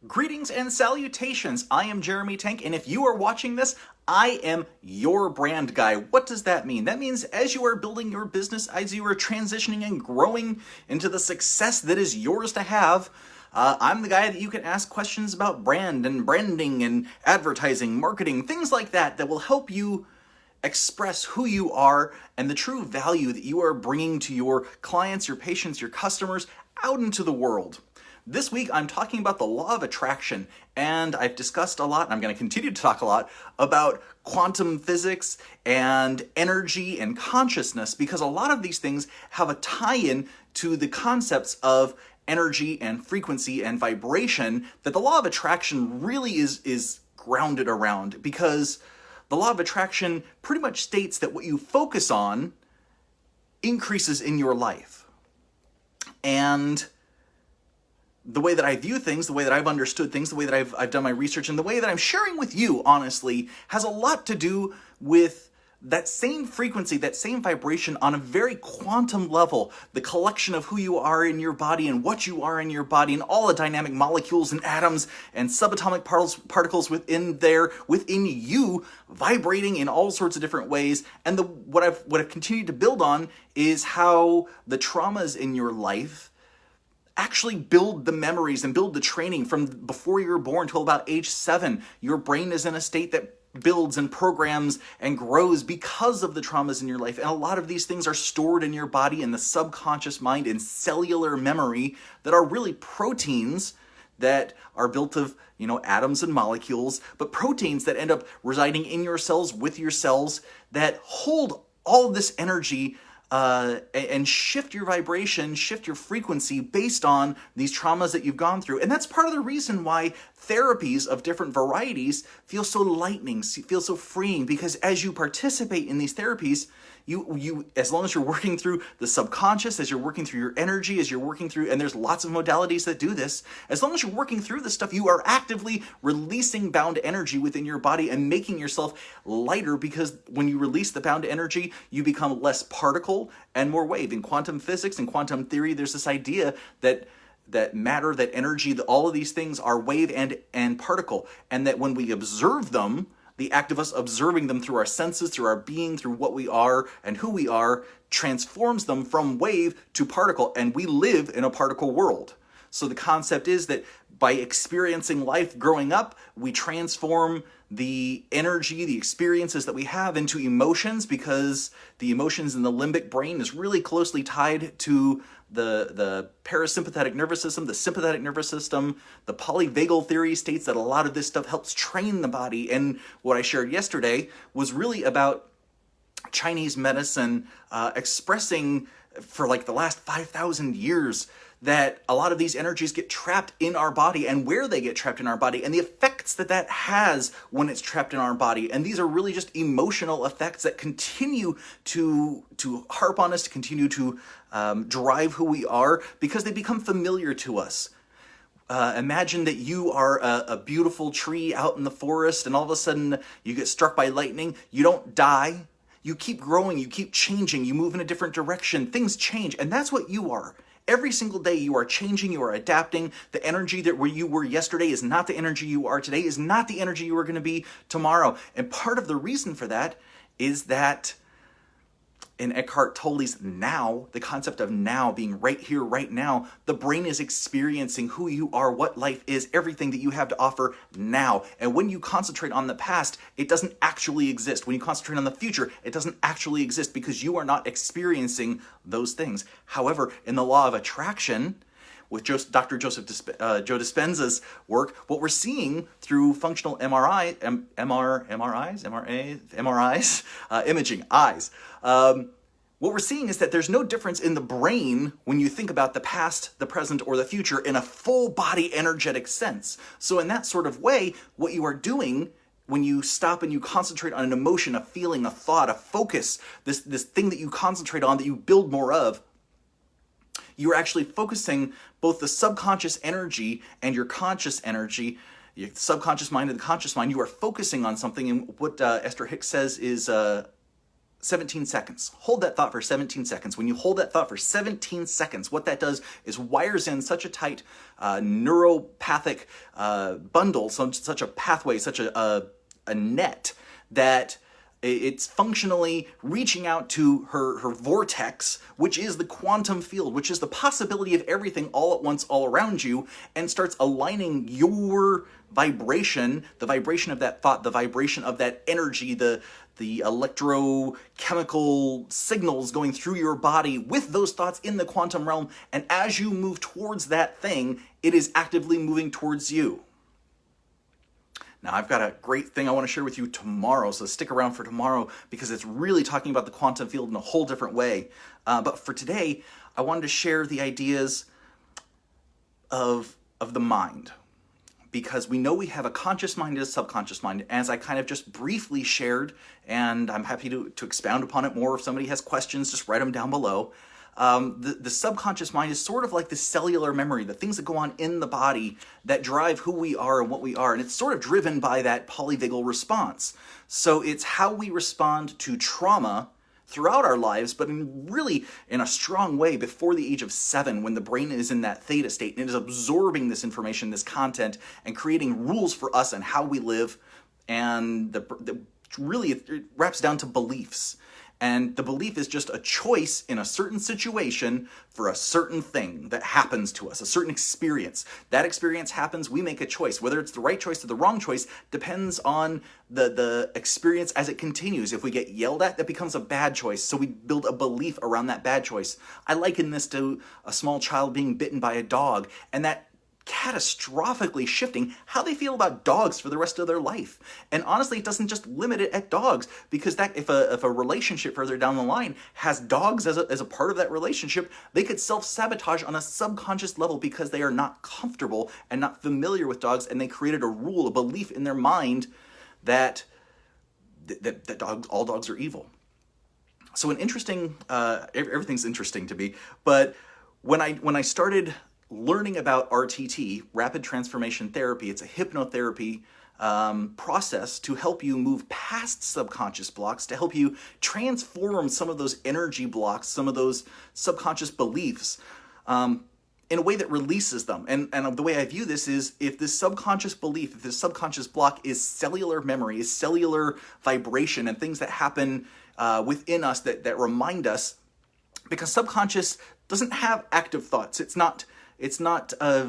Greetings and salutations. I am Jeremy Tank, and if you are watching this, I am your brand guy. What does that mean? That means as you are building your business, as you are transitioning and growing into the success that is yours to have, I'm the guy that you can ask questions about brand and branding and advertising, marketing, things like that that will help you express who you are and the true value that you are bringing to your clients, your patients, your customers out into the world. This week, I'm talking about the law of attraction, and I've discussed a lot, and I'm going to continue to talk a lot about quantum physics and energy and consciousness, because a lot of these things have a tie-in to the concepts of energy and frequency and vibration that the law of attraction really is grounded around, because the law of attraction pretty much states that what you focus on increases in your life. And the way that I view things, the way that I've understood things, the way that I've done my research, and the way that I'm sharing with you, honestly, has a lot to do with that same frequency, that same vibration on a very quantum level, the collection of who you are in your body and what you are in your body and all the dynamic molecules and atoms and subatomic particles within you, vibrating in all sorts of different ways. And what I've continued to build on is how the traumas in your life actually build the memories and build the training from before you're born till about age 7. Your brain is in a state that builds and programs and grows because of the traumas in your life. And a lot of these things are stored in your body in the subconscious mind in cellular memory that are really proteins that are built of, atoms and molecules, but proteins that end up residing in your cells with your cells that hold all this energy and shift your vibration, shift your frequency based on these traumas that you've gone through. And that's part of the reason why therapies of different varieties feel so lightening, feel so freeing, because as you participate in these therapies, you as long as you're working through the subconscious, as you're working through your energy, as you're working through, and there's lots of modalities that do this, as long as you're working through this stuff, you are actively releasing bound energy within your body and making yourself lighter, because when you release the bound energy, you become less particle and more wave. In quantum physics and quantum theory, there's this idea that matter, that energy, that all of these things are wave and particle, and that when we observe them, the act of us observing them through our senses, through our being, through what we are and who we are, transforms them from wave to particle, and we live in a particle world. So the concept is that by experiencing life growing up, we transform the energy, the experiences that we have into emotions, because the emotions in the limbic brain is really closely tied to the parasympathetic nervous system, the sympathetic nervous system. The polyvagal theory states that a lot of this stuff helps train the body. And what I shared yesterday was really about Chinese medicine expressing for like the last 5,000 years that a lot of these energies get trapped in our body, and where they get trapped in our body, and the effects that has when it's trapped in our body. And these are really just emotional effects that continue to harp on us, to continue to drive who we are, because they become familiar to us. Imagine that you are a beautiful tree out in the forest, and all of a sudden you get struck by lightning. You don't die. You keep growing, you keep changing, you move in a different direction, things change, and that's what you are. Every single day you are changing, you are adapting. The energy that where you were yesterday is not the energy you are today, is not the energy you are going to be tomorrow. And part of the reason for that is that in Eckhart Tolle's now, the concept of now, being right here, right now, the brain is experiencing who you are, what life is, everything that you have to offer now. And when you concentrate on the past, it doesn't actually exist. When you concentrate on the future, it doesn't actually exist, because you are not experiencing those things. However, in the law of attraction, with Dr. Joe Dispenza's work, what we're seeing through functional imaging, eyes, what we're seeing is that there's no difference in the brain when you think about the past, the present, or the future in a full body energetic sense. So in that sort of way, what you are doing when you stop and you concentrate on an emotion, a feeling, a thought, a focus, this thing that you concentrate on, that you build more of, you're actually focusing both the subconscious energy and your conscious energy, your subconscious mind and the conscious mind. You are focusing on something, and what Esther Hicks says is 17 seconds. Hold that thought for 17 seconds. When you hold that thought for 17 seconds, what that does is wires in such a tight neuropathic bundle, such a pathway, such a net, that it's functionally reaching out to her vortex, which is the quantum field, which is the possibility of everything all at once, all around you, and starts aligning your vibration, the vibration of that thought, the vibration of that energy, the electrochemical signals going through your body with those thoughts in the quantum realm. And as you move towards that thing, it is actively moving towards you. Now, I've got a great thing I want to share with you tomorrow, so stick around for tomorrow because it's really talking about the quantum field in a whole different way. But for today, I wanted to share the ideas of the mind, because we know we have a conscious mind and a subconscious mind, as I kind of just briefly shared, and I'm happy to expound upon it more. If somebody has questions, just write them down below. The subconscious mind is sort of like the cellular memory, the things that go on in the body that drive who we are and what we are. And it's sort of driven by that polyvagal response. So it's how we respond to trauma throughout our lives, but in a strong way before the age of 7, when the brain is in that theta state and it is absorbing this information, this content, and creating rules for us and how we live. And really it wraps down to beliefs. And the belief is just a choice in a certain situation for a certain thing that happens to us, a certain experience. That experience happens, we make a choice. Whether it's the right choice or the wrong choice depends on the experience as it continues. If we get yelled at, that becomes a bad choice. So we build a belief around that bad choice. I liken this to a small child being bitten by a dog, and that catastrophically shifting how they feel about dogs for the rest of their life. And honestly, it doesn't just limit it at dogs, because that if a relationship further down the line has dogs as a part of that relationship, they could self-sabotage on a subconscious level because they are not comfortable and not familiar with dogs, and they created a rule, a belief in their mind that all dogs are evil. So an interesting, everything's interesting to me, but when I started learning about RTT, Rapid Transformation Therapy, it's a hypnotherapy process to help you move past subconscious blocks, to help you transform some of those energy blocks, some of those subconscious beliefs in a way that releases them. And the way I view this is, if this subconscious belief, if this subconscious block is cellular memory, is cellular vibration and things that happen within us that remind us, because subconscious doesn't have active thoughts. It's not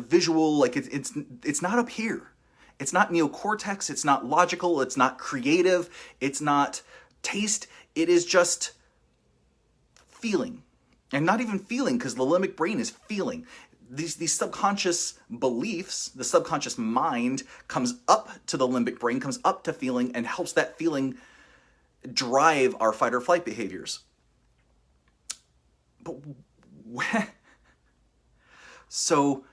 visual, like it's not up here. It's not neocortex, it's not logical, it's not creative, it's not taste, it is just feeling. And not even feeling, because the limbic brain is feeling. These subconscious beliefs, the subconscious mind comes up to the limbic brain, comes up to feeling, and helps that feeling drive our fight or flight behaviors. But so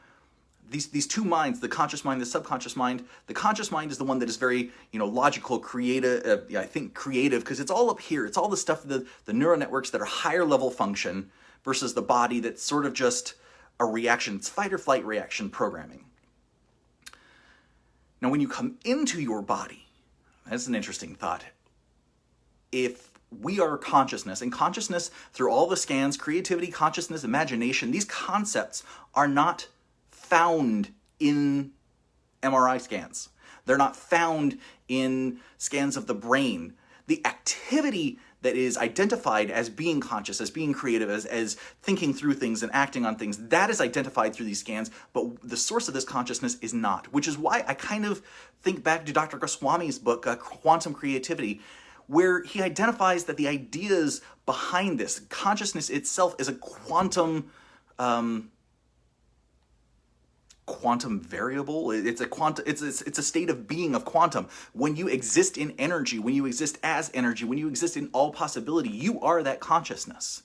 these two minds, the conscious mind, the subconscious mind, the conscious mind is the one that is very, logical, creative, I think creative, because it's all up here. It's all the stuff, the neural networks that are higher level function, versus the body that's sort of just a reaction. It's fight or flight reaction programming. Now, when you come into your body, that's an interesting thought. If we are consciousness, and consciousness through all the scans, creativity, consciousness, imagination, these concepts are not found in MRI scans. They're not found in scans of the brain. The activity that is identified as being conscious, as being creative, as thinking through things and acting on things, that is identified through these scans, but the source of this consciousness is not, which is why I kind of think back to Dr. Goswami's book, Quantum Creativity, where he identifies that the ideas behind this, consciousness itself, is a quantum variable. It's a state of being of quantum. When you exist in energy, when you exist as energy, when you exist in all possibility, you are that consciousness.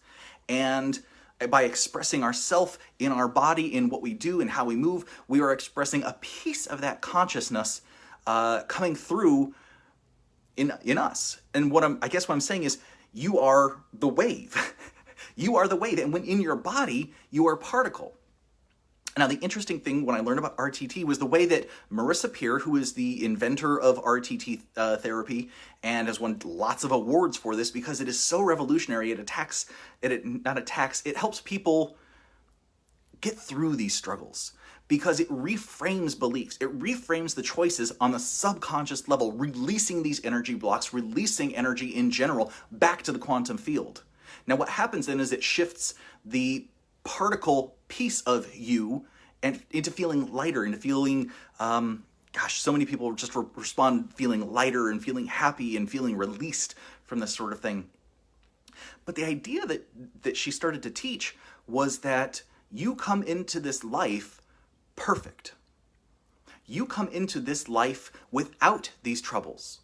And by expressing ourself in our body, in what we do and how we move, we are expressing a piece of that consciousness coming through in us. And what I'm saying is, you are the wave. You are the wave, and when in your body, you are a particle. Now, the interesting thing when I learned about RTT was the way that Marissa Peer, who is the inventor of RTT therapy and has won lots of awards for this because it is so revolutionary, it helps people get through these struggles because it reframes beliefs. It reframes the choices on the subconscious level, releasing these energy blocks, releasing energy in general back to the quantum field. Now, what happens then is it shifts the particle piece of you and into feeling lighter, into feeling, so many people just respond feeling lighter and feeling happy and feeling released from this sort of thing. But the idea that she started to teach was that you come into this life perfect. You come into this life without these troubles.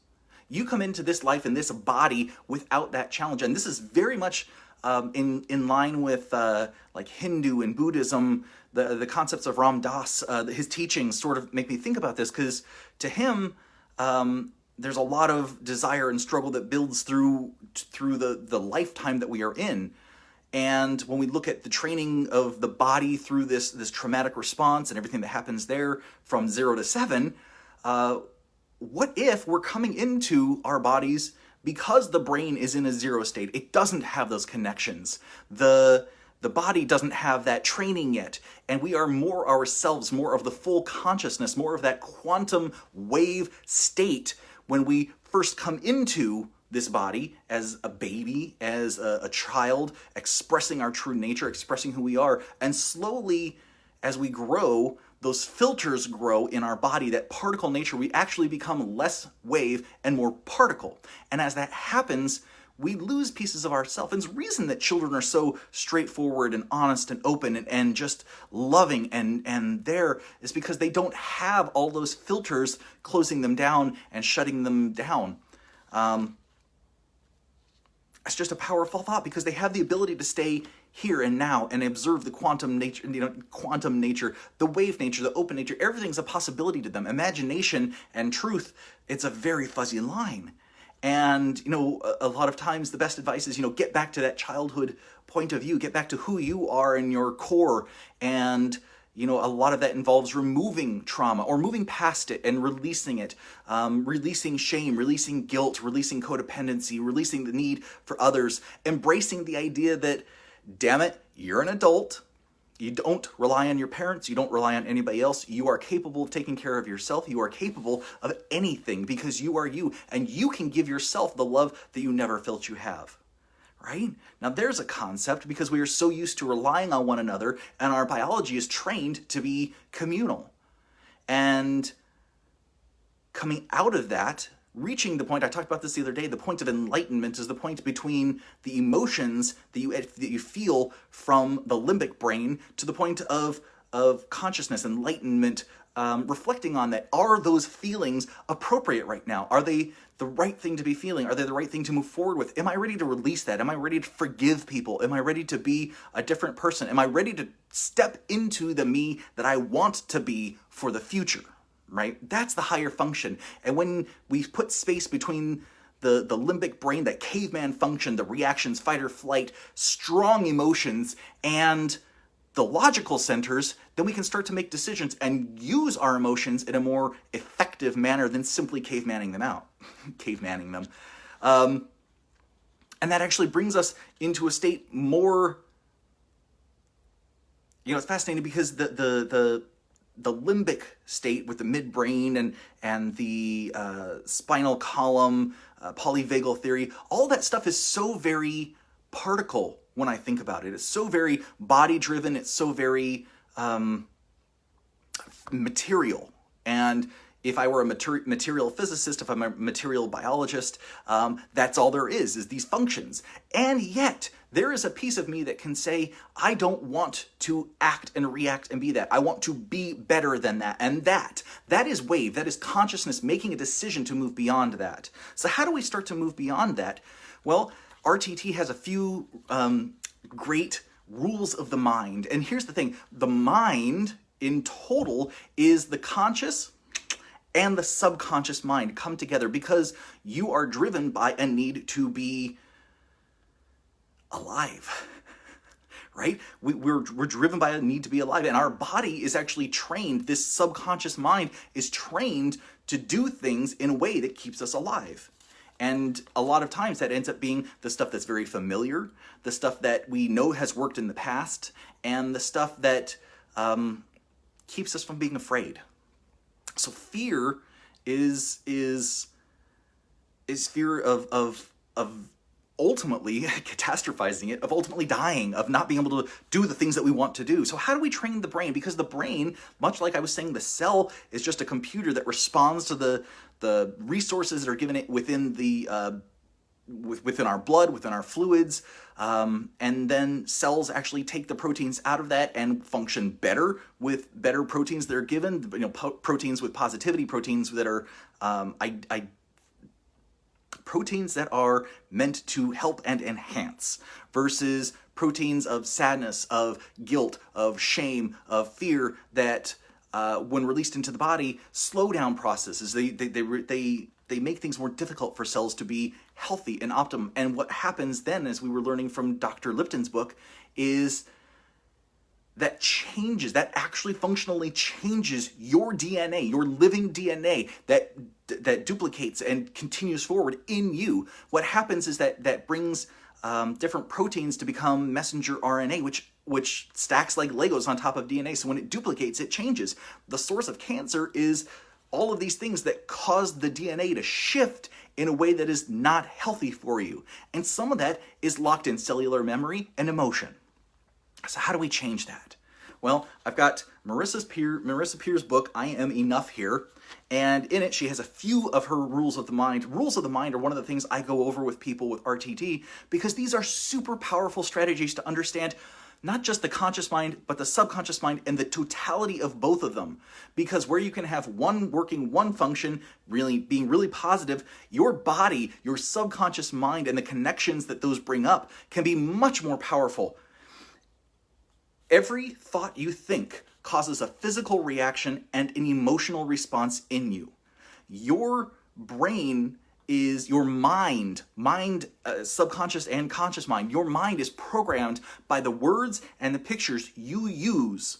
You come into this life in this body without that challenge. And this is very much in line with like Hindu and Buddhism, the concepts of Ram Dass. His teachings sort of make me think about this because to him, there's a lot of desire and struggle that builds through the lifetime that we are in. And when we look at the training of the body through this traumatic response and everything that happens there from 0 to 7, what if we're coming into our bodies because the brain is in a 0 state? It doesn't have those connections. The body doesn't have that training yet, and we are more ourselves, more of the full consciousness, more of that quantum wave state when we first come into this body as a baby, as a child, expressing our true nature, expressing who we are. And slowly, as we grow, those filters grow in our body, that particle nature, we actually become less wave and more particle. And as that happens, we lose pieces of ourselves. And the reason that children are so straightforward and honest and open and just loving and there is because they don't have all those filters closing them down and shutting them down. It's just a powerful thought because they have the ability to stay here and now and observe the quantum nature, the wave nature, the open nature. Everything's a possibility to them. Imagination and truth, it's a very fuzzy line. And, a lot of times the best advice is, get back to that childhood point of view, get back to who you are in your core. And, a lot of that involves removing trauma or moving past it and releasing it, releasing shame, releasing guilt, releasing codependency, releasing the need for others, embracing the idea that, damn it, you're an adult. You don't rely on your parents. You don't rely on anybody else. You are capable of taking care of yourself. You are capable of anything because you are you, and you can give yourself the love that you never felt you have. Right? Now there's a concept because we are so used to relying on one another and our biology is trained to be communal. And coming out of that, reaching the point, I talked about this the other day, the point of enlightenment is the point between the emotions that you feel from the limbic brain to the point of consciousness, enlightenment, reflecting on that. Are those feelings appropriate right now? Are they the right thing to be feeling? Are they the right thing to move forward with? Am I ready to release that? Am I ready to forgive people? Am I ready to be a different person? Am I ready to step into the me that I want to be for the future? Right? That's the higher function. And when we put space between the limbic brain, that caveman function, the reactions, fight or flight, strong emotions, and the logical centers, then we can start to make decisions and use our emotions in a more effective manner than simply cavemanning them out. Cavemanning them. And that actually brings us into a state more, it's fascinating because the limbic state with the midbrain and the spinal column, polyvagal theory, all that stuff is so very particle when I think about it. It's so very body-driven. It's so very material. And if I were a material physicist, if I'm a material biologist, that's all there is these functions. And yet, there is a piece of me that can say, I don't want to act and react and be that. I want to be better than that. And that is wave. That is consciousness making a decision to move beyond that. So how do we start to move beyond that? Well, RTT has a few great rules of the mind. And here's the thing. The mind in total is the conscious and the subconscious mind come together because you are driven by a need to be alive, right? We're driven by a need to be alive, and our body is actually trained, this subconscious mind is trained to do things in a way that keeps us alive. And a lot of times that ends up being the stuff that's very familiar, the stuff that we know has worked in the past, and the stuff that keeps us from being afraid. So fear is fear of ultimately catastrophizing it, of ultimately dying, of not being able to do the things that we want to do. So how do we train the brain? Because the brain, much like I was saying, the cell is just a computer that responds to the resources that are given it within the within our blood, within our fluids, and then cells actually take the proteins out of that and function better with better proteins that are given. Proteins with positivity, proteins that are proteins that are meant to help and enhance, versus proteins of sadness, of guilt, of shame, of fear that when released into the body slow down processes. They make things more difficult for cells to be healthy and optimum. And what happens then, as we were learning from Dr. Lipton's book, is that actually functionally changes your DNA, your living DNA that duplicates and continues forward in you. What happens is that brings different proteins to become messenger RNA, which stacks like Legos on top of DNA. So when it duplicates, it changes. The source of cancer is all of these things that cause the DNA to shift in a way that is not healthy for you. And some of that is locked in cellular memory and emotion. So how do we change that? Well, I've got Marissa Peer's book, I Am Enough, here. And in it, she has a few of her rules of the mind. Rules of the mind are one of the things I go over with people with RTT, because these are super powerful strategies to understand not just the conscious mind, but the subconscious mind and the totality of both of them. Because where you can have one working one function, really being really positive, your body, your subconscious mind, and the connections that those bring up can be much more powerful. Every thought you think causes a physical reaction and an emotional response in you. Your brain is your mind, subconscious and conscious mind. Your mind is programmed by the words and the pictures you use.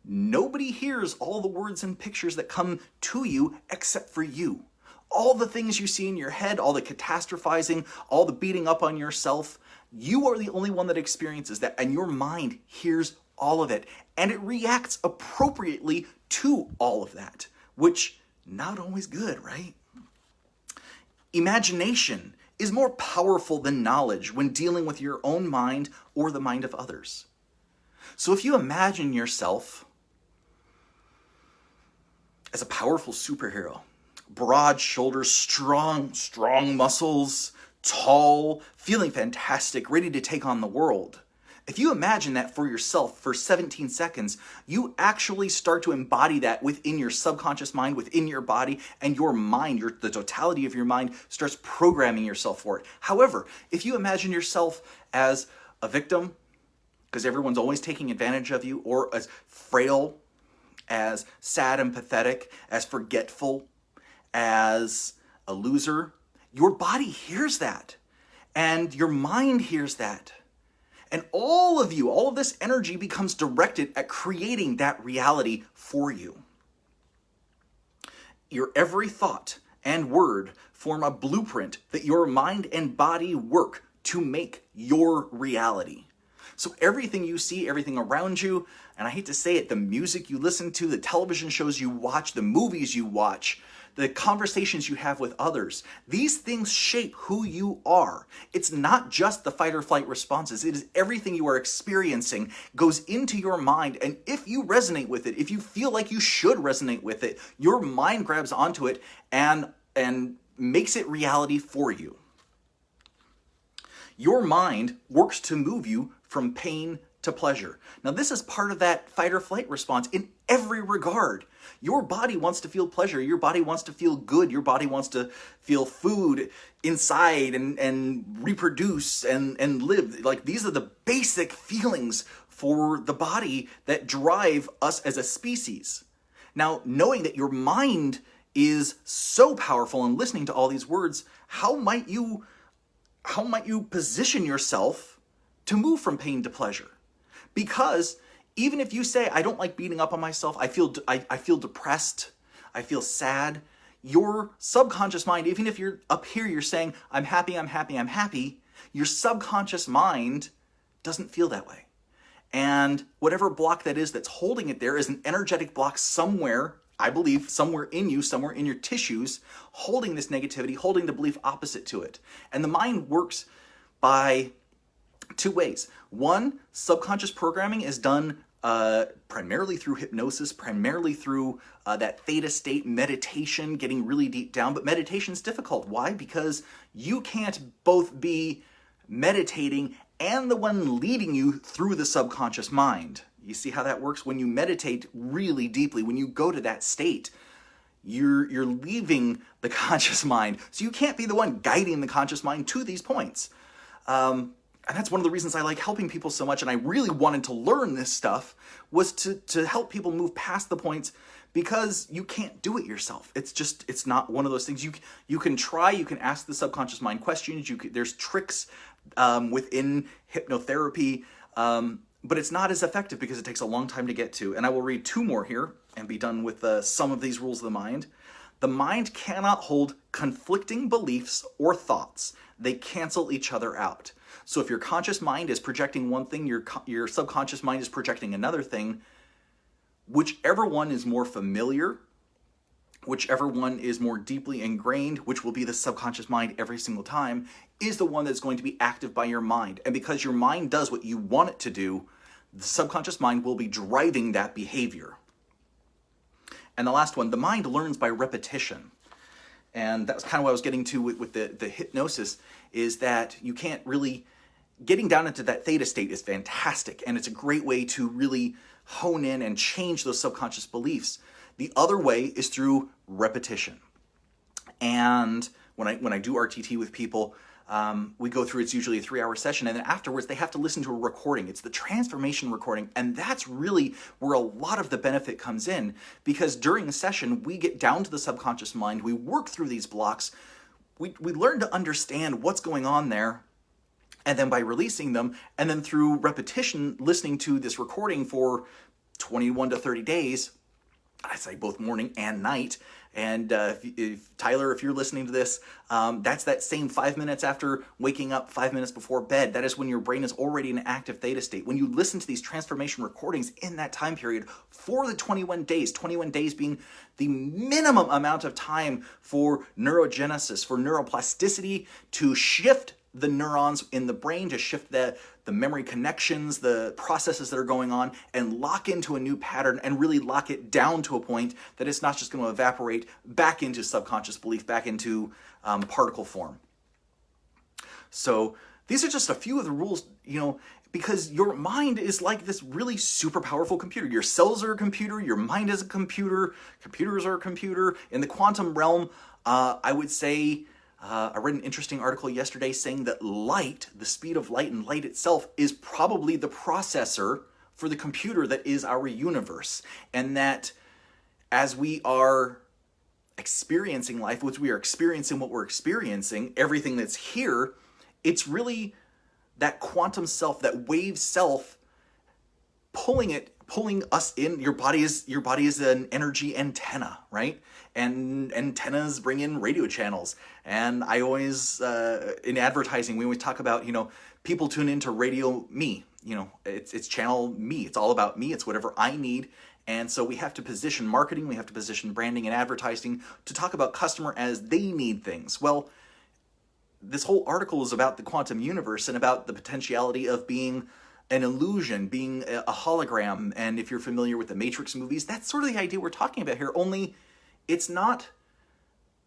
Nobody hears all the words and pictures that come to you except for you. All the things you see in your head, all the catastrophizing, all the beating up on yourself, you are the only one that experiences that, and your mind hears all of it, and it reacts appropriately to all of that, which not always good, right? Imagination is more powerful than knowledge when dealing with your own mind or the mind of others. So if you imagine yourself as a powerful superhero, broad shoulders, strong muscles, tall, feeling fantastic, ready to take on the world. If you imagine that for yourself for 17 seconds, you actually start to embody that within your subconscious mind, within your body, and your mind, the totality of your mind starts programming yourself for it. However, if you imagine yourself as a victim, because everyone's always taking advantage of you, or as frail, as sad and pathetic, as forgetful, as a loser, your body hears that, and your mind hears that. And all of this energy becomes directed at creating that reality for you. Your every thought and word form a blueprint that your mind and body work to make your reality. So everything you see, everything around you, and I hate to say it, the music you listen to, the television shows you watch, the movies you watch, the conversations you have with others, these things shape who you are. It's not just the fight or flight responses. It is everything you are experiencing goes into your mind. And if you resonate with it, if you feel like you should resonate with it, your mind grabs onto it and makes it reality for you. Your mind works to move you from pain to pleasure. Now, this is part of that fight or flight response in every regard. Your body wants to feel pleasure. Your body wants to feel good. Your body wants to feel food inside and reproduce and live. Like, these are the basic feelings for the body that drive us as a species. Now, knowing that your mind is so powerful and listening to all these words, how might you position yourself to move from pain to pleasure? Because even if you say, I don't like beating up on myself, I feel depressed, I feel sad, your subconscious mind, even if you're up here, you're saying, I'm happy, I'm happy, I'm happy, your subconscious mind doesn't feel that way. And whatever block that is that's holding it there is an energetic block somewhere, I believe, somewhere in you, somewhere in your tissues, holding this negativity, holding the belief opposite to it. And the mind works by two ways. One, subconscious programming is done primarily through hypnosis, primarily through that theta state, meditation, getting really deep down. But meditation's difficult. Why? Because you can't both be meditating and the one leading you through the subconscious mind. You see how that works? When you meditate really deeply, when you go to that state, you're leaving the conscious mind. So you can't be the one guiding the conscious mind to these points. And that's one of the reasons I like helping people so much, and I really wanted to learn this stuff, was to help people move past the points, because you can't do it yourself. It's not one of those things. You can try, you can ask the subconscious mind questions, there's tricks within hypnotherapy, but it's not as effective because it takes a long time to get to. And I will read two more here and be done with some of these rules of the mind. The mind cannot hold conflicting beliefs or thoughts. They cancel each other out. So if your conscious mind is projecting one thing, your subconscious mind is projecting another thing, whichever one is more familiar, whichever one is more deeply ingrained, which will be the subconscious mind every single time, is the one that's going to be active by your mind. And because your mind does what you want it to do, the subconscious mind will be driving that behavior. And the last one, the mind learns by repetition. And that's kind of what I was getting to with the hypnosis, is that you can't really, getting down into that theta state is fantastic, and it's a great way to really hone in and change those subconscious beliefs. The other way is through repetition. And when I do RTT with people, we go through, it's usually a 3-hour session, and then afterwards they have to listen to a recording. It's the transformation recording, and that's really where a lot of the benefit comes in, because during the session we get down to the subconscious mind, we work through these blocks, we learn to understand what's going on there, and then by releasing them, and then through repetition, listening to this recording for 21 to 30 days, I say both morning and night. And if Tyler, if you're listening to this, that's that same 5 minutes after waking up, 5 minutes before bed. That is when your brain is already in an active theta state. When you listen to these transformation recordings in that time period for the 21 days being the minimum amount of time for neurogenesis, for neuroplasticity to shift the neurons in the brain, to shift the memory connections, the processes that are going on, and lock into a new pattern and really lock it down to a point that it's not just going to evaporate back into subconscious belief, back into particle form. So these are just a few of the rules, because your mind is like this really super powerful computer. Your cells are a computer, your mind is a computer, computers are a computer. In the quantum realm, I would say, I read an interesting article yesterday saying that light, the speed of light and light itself, is probably the processor for the computer that is our universe. And that as we are experiencing life, which we are experiencing what we're experiencing, everything that's here, it's really that quantum self, that wave self, pulling us in. Your body is an energy antenna, right? And antennas bring in radio channels. And I always, in advertising, we always talk about, people tune into radio me. It's channel me. It's all about me. It's whatever I need. And so we have to position marketing, we have to position branding and advertising to talk about customer as they need things. Well, this whole article is about the quantum universe and about the potentiality of being an illusion, being a hologram. And if you're familiar with the Matrix movies, that's sort of the idea we're talking about here, only it's not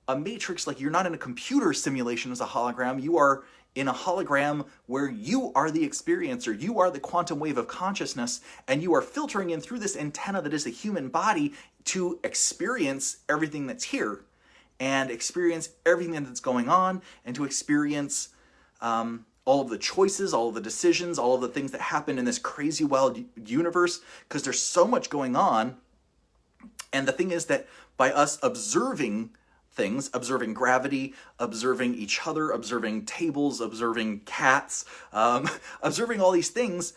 a matrix, like you're not in a computer simulation as a hologram. You are in a hologram where you are the experiencer. You are the quantum wave of consciousness, and you are filtering in through this antenna that is the human body to experience everything that's here and experience everything that's going on, and to experience all of the choices, all of the decisions, all of the things that happen in this crazy wild universe, because there's so much going on. And the thing is that by us observing things, observing gravity, observing each other, observing tables, observing cats, observing all these things,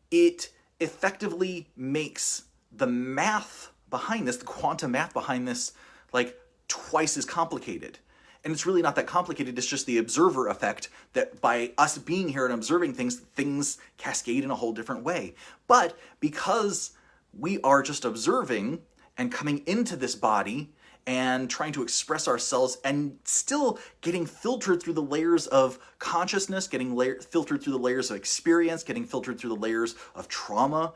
it effectively makes the math behind this, the quantum math behind this, like twice as complicated. And it's really not that complicated. It's just the observer effect that by us being here and observing things, things cascade in a whole different way. But because we are just observing and coming into this body and trying to express ourselves and still getting filtered through the layers of consciousness, getting filtered through the layers of experience, getting filtered through the layers of trauma,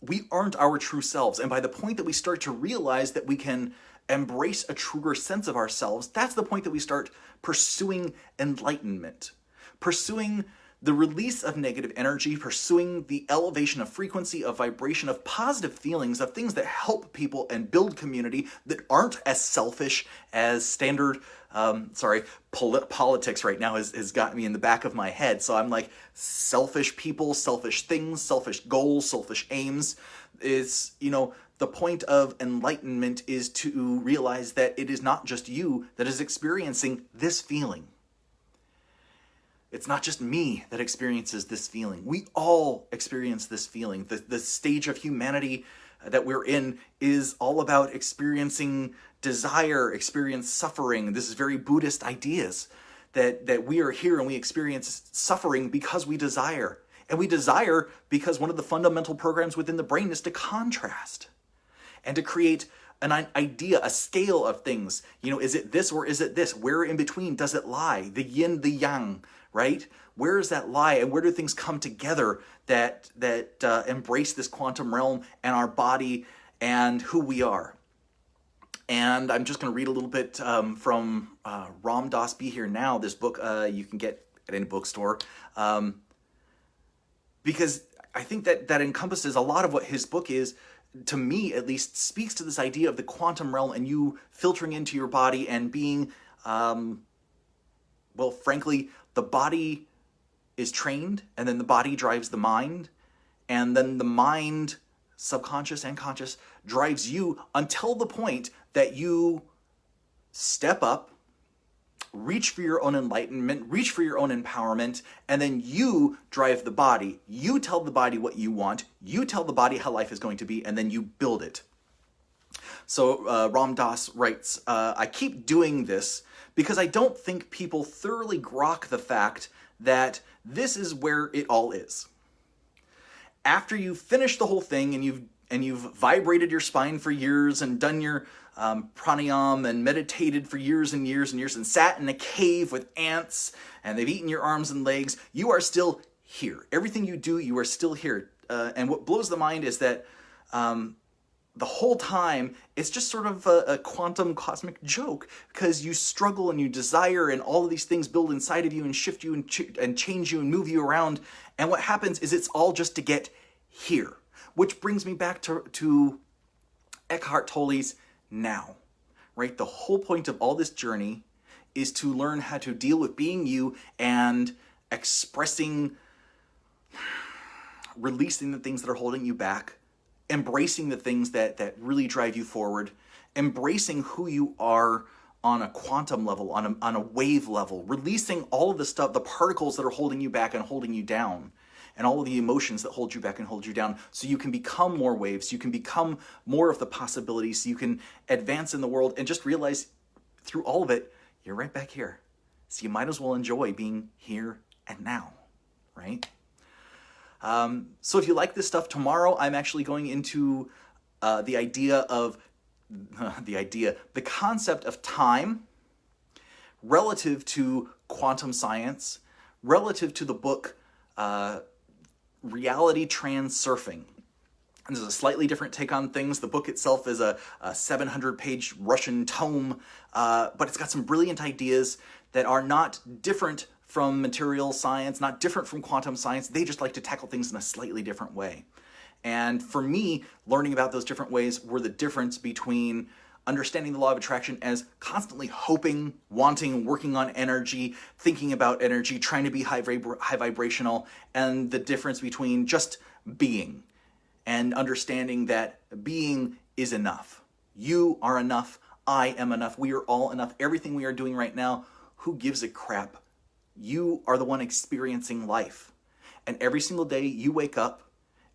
we aren't our true selves. And by the point that we start to realize that we can embrace a truer sense of ourselves, that's the point that we start pursuing enlightenment, pursuing the release of negative energy, pursuing the elevation of frequency, of vibration, of positive feelings, of things that help people and build community that aren't as selfish as standard, politics right now has got me in the back of my head. So I'm like, selfish people, selfish things, selfish goals, selfish aims. Is, the point of enlightenment is to realize that it is not just you that is experiencing this feeling. It's not just me that experiences this feeling. We all experience this feeling. The stage of humanity that we're in is all about experiencing desire, experience suffering. This is very Buddhist ideas that we are here and we experience suffering because we desire. And we desire because one of the fundamental programs within the brain is to contrast and to create an idea, a scale of things. Is it this or is it this? Where in between does it lie? The yin, the yang, right? Where does that lie? And where do things come together that embrace this quantum realm and our body and who we are? And I'm just going to read a little bit from Ram Dass Be Here Now, this book you can get at any bookstore. Because I think that encompasses a lot of what his book is, to me at least, speaks to this idea of the quantum realm and you filtering into your body and being, frankly, the body is trained and then the body drives the mind and then the mind, subconscious and conscious, drives you until the point that you step up, reach for your own enlightenment, reach for your own empowerment, and then you drive the body. You tell the body what you want, you tell the body how life is going to be, and then you build it. So Ram Dass writes, I keep doing this because I don't think people thoroughly grok the fact that this is where it all is. After you've finished the whole thing and you've vibrated your spine for years and done your pranayam and meditated for years and years and years and sat in a cave with ants and they've eaten your arms and legs, you are still here. Everything you do, you are still here. And what blows the mind is that the whole time it's just sort of a quantum cosmic joke, because you struggle and you desire and all of these things build inside of you and shift you and change you and move you around. And what happens is it's all just to get here. Which brings me back to Eckhart Tolle's now, right? The whole point of all this journey is to learn how to deal with being you and expressing, releasing the things that are holding you back, embracing the things that really drive you forward, embracing who you are on a quantum level, on a wave level, releasing all of the stuff, the particles that are holding you back and holding you down, and all of the emotions that hold you back and hold you down, so you can become more waves, you can become more of the possibilities, so you can advance in the world and just realize through all of it, you're right back here. So you might as well enjoy being here and now, right? So if you like this stuff, tomorrow I'm actually going into the concept of time relative to quantum science, relative to the book Reality Transurfing. And this is a slightly different take on things. The book itself is a 700-page Russian tome, but it's got some brilliant ideas that are not different from material science, not different from quantum science. They just like to tackle things in a slightly different way. And for me, learning about those different ways were the difference between understanding the law of attraction as constantly hoping, wanting, working on energy, thinking about energy, trying to be high vibrational, and the difference between just being and understanding that being is enough. You are enough. I am enough. We are all enough. Everything we are doing right now, who gives a crap? You are the one experiencing life. And every single day you wake up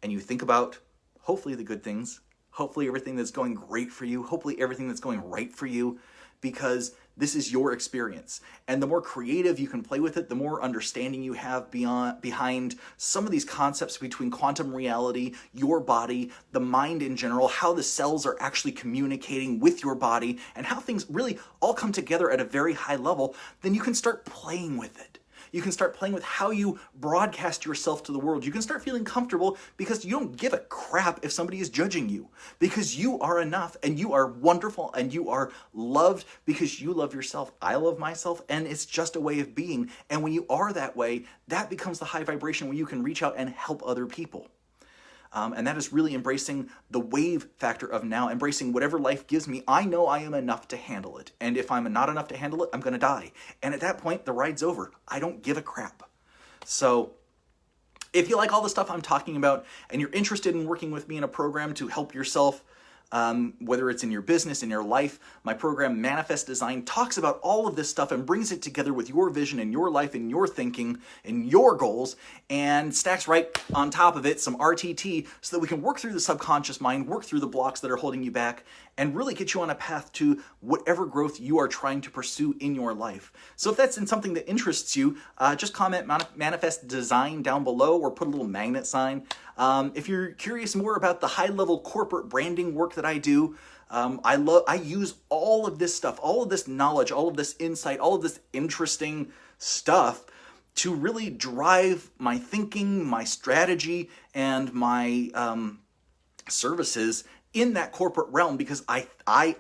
and you think about hopefully the good things, hopefully everything that's going great for you, hopefully everything that's going right for you, because this is your experience. And the more creative you can play with it, the more understanding you have behind some of these concepts between quantum reality, your body, the mind in general, how the cells are actually communicating with your body, and how things really all come together at a very high level, then you can start playing with it. You can start playing with how you broadcast yourself to the world. You can start feeling comfortable because you don't give a crap if somebody is judging you, because you are enough and you are wonderful and you are loved because you love yourself. I love myself, and it's just a way of being. And when you are that way, that becomes the high vibration where you can reach out and help other people. And that is really embracing the wave factor of now, embracing whatever life gives me. I know I am enough to handle it. And if I'm not enough to handle it, I'm going to die. And at that point, the ride's over. I don't give a crap. So if you like all the stuff I'm talking about and you're interested in working with me in a program to help yourself, whether it's in your business, in your life, my program Manifest Design talks about all of this stuff and brings it together with your vision and your life and your thinking and your goals, and stacks right on top of it some RTT so that we can work through the subconscious mind, work through the blocks that are holding you back, and really get you on a path to whatever growth you are trying to pursue in your life. So if that's in something that interests you, just comment Manifest Design down below or put a little magnet sign. If you're curious more about the high-level corporate branding work that I do, I use all of this stuff, all of this knowledge, all of this insight, all of this interesting stuff to really drive my thinking, my strategy, and my services in that corporate realm, because I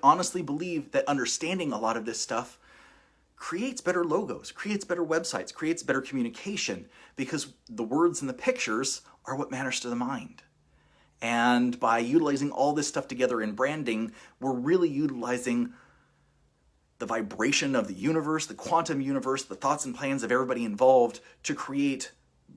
honestly believe that understanding a lot of this stuff creates better logos, creates better websites, creates better communication, because the words and the pictures are what matters to the mind. And by utilizing all this stuff together in branding, we're really utilizing the vibration of the universe, the quantum universe, the thoughts and plans of everybody involved to create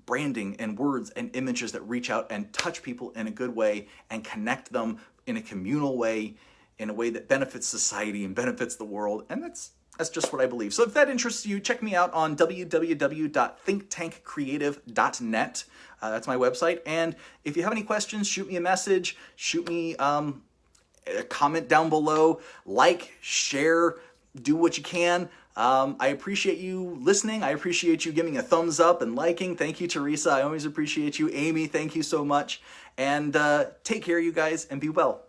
branding and words and images that reach out and touch people in a good way and connect them in a communal way, in a way that benefits society and benefits the world. And that's just what I believe. So if that interests you, check me out on www.thinktankcreative.net. That's my website. And if you have any questions, shoot me a message, shoot me a comment down below, like, share, do what you can. I appreciate you listening. I appreciate you giving a thumbs up and liking. Thank you, Teresa. I always appreciate you. Amy, thank you so much. And take care, you guys, and be well.